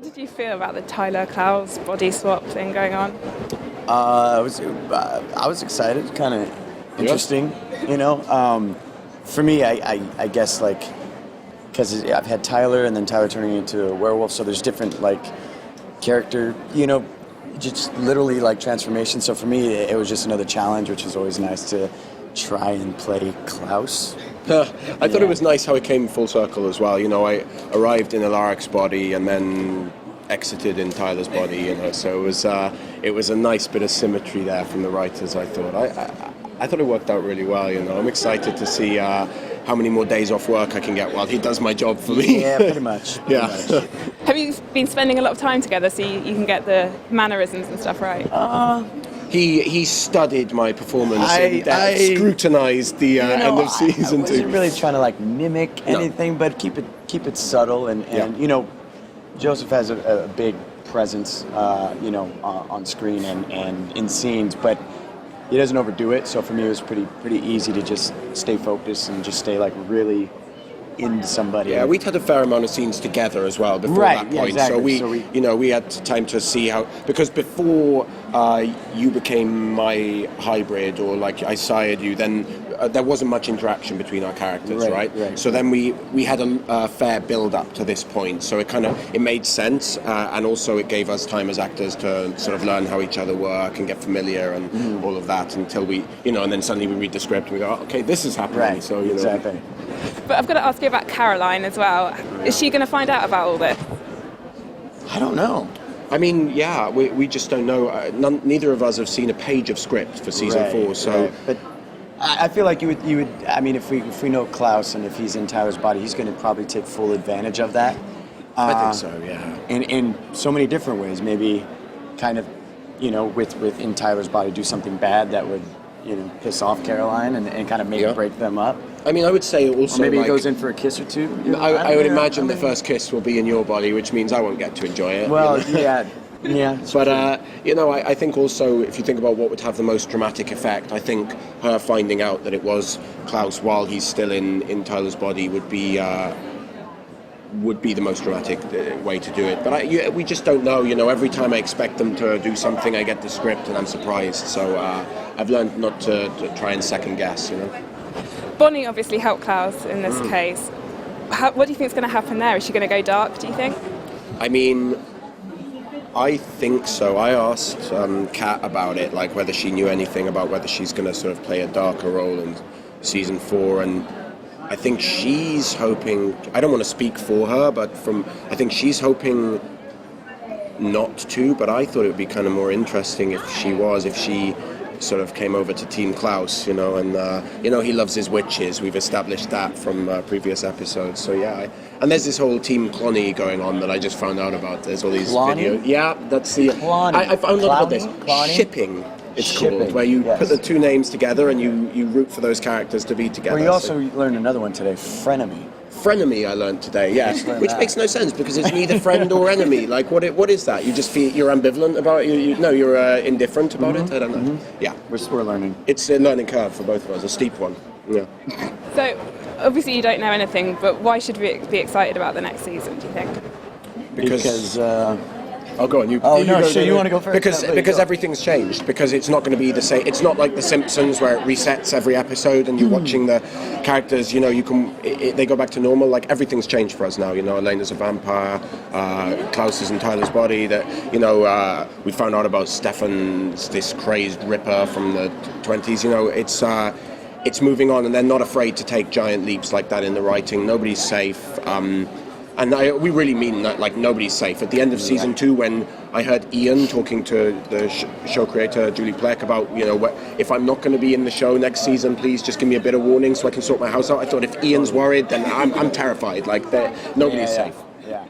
What did you feel about the Tyler Klaus body swap thing going on? I was excited, kind of interesting, you know. For me, I guess like because I've had Tyler and then Tyler turning into a werewolf, so there's different like character, you know, just literally like transformation. So for me, it was just another challenge, which is always nice to try and play Klaus. I thought it was nice how it came full circle as well. You know, I arrived in Alaric's body and then exited in Tyler's body. You know, so it was a nice bit of symmetry there from the writers. I thought I thought it worked out really well. You know, I'm excited to see how many more days off work I can get while he does my job for me. Yeah, pretty much. Yeah. Have you been spending a lot of time together so you can get the mannerisms and stuff right? He studied my performance in depth, scrutinized the end of season I wasn't really trying to like mimic anything, but keep it subtle and you know, Joseph has a big presence, you know, on screen and in scenes, but he doesn't overdo it. So for me, it was pretty easy to just stay focused and just stay like really into somebody. Yeah, we'd had a fair amount of scenes together as well before that point. Yeah, exactly. So we, you know, we had time to see how, because before you became my hybrid or like I sired you, then there wasn't much interaction between our characters, right? So then we had a fair build up to this point. So it made sense, and also it gave us time as actors to sort of learn how each other work and get familiar and all of that until we, you know, and then suddenly we read the script and we go, oh, okay, this is happening. Right. So you know. Exactly. But I've got to ask you about Caroline as well. Is she going to find out about all this? I don't know. I mean, yeah, we just don't know. Neither of us have seen a page of script for season 4, so. Right. But I feel like you would. I mean, if we know Klaus and if he's in Tyler's body, he's going to probably take full advantage of that. I think so, yeah. In so many different ways, maybe, kind of, you know, within Tyler's body, do something bad that would, you know, piss off Caroline and kind of break them up. I mean, I would say also. Or maybe like, he goes in for a kiss or two. You know, I would imagine the first kiss will be in your body, which means I won't get to enjoy it. Well, you know? yeah. But you know, I think also if you think about what would have the most dramatic effect, I think her finding out that it was Klaus while he's still in Tyler's body would be the most dramatic way to do it. But we just don't know. You know, every time I expect them to do something, I get the script and I'm surprised. So I've learned not to try and second guess. You know. Bonnie obviously helped Klaus in this case. What do you think is going to happen there? Is she going to go dark, do you think? I mean, I think so. I asked Kat about it, like whether she knew anything about whether she's going to sort of play a darker role in season 4, and I think she's hoping, I don't want to speak for her, but I think she's hoping not to, but I thought it would be kind of more interesting if she sort of came over to Team Klaus, you know, and you know, he loves his witches. We've established that from previous episodes. So yeah, and there's this whole Team Clonny going on that I just found out about. There's all these videos. Yeah, that's the. I found out about this. Shipping. It's called, where you put the two names together and you root for those characters to be together. Well, you also learned another one today, frenemy. Frenemy, I learned today, yes, which makes no sense because it's neither friend or enemy. Like, what is that? You just feel you're ambivalent about it? You're indifferent about it? I don't know. Yeah. We're learning. It's a learning curve for both of us, a steep one. Yeah. So, obviously you don't know anything, but why should we be excited about the next season, do you think? Because oh, go on. You want to go first? Because everything's changed. Because it's not going to be the same. It's not like The Simpsons where it resets every episode and you're watching the characters. You know, they go back to normal. Like everything's changed for us now. You know, Elena's a vampire. Klaus is in Tyler's body. That, you know, we found out about Stefan's this crazed ripper from the 20s. You know, it's moving on, and they're not afraid to take giant leaps like that in the writing. Nobody's safe. And we really mean that, like, nobody's safe. At the end of season 2, when I heard Ian talking to the show creator, Julie Plec, about, you know, if I'm not going to be in the show next season, please just give me a bit of warning so I can sort my house out. I thought if Ian's worried, then I'm terrified. Like, nobody's safe. Yeah.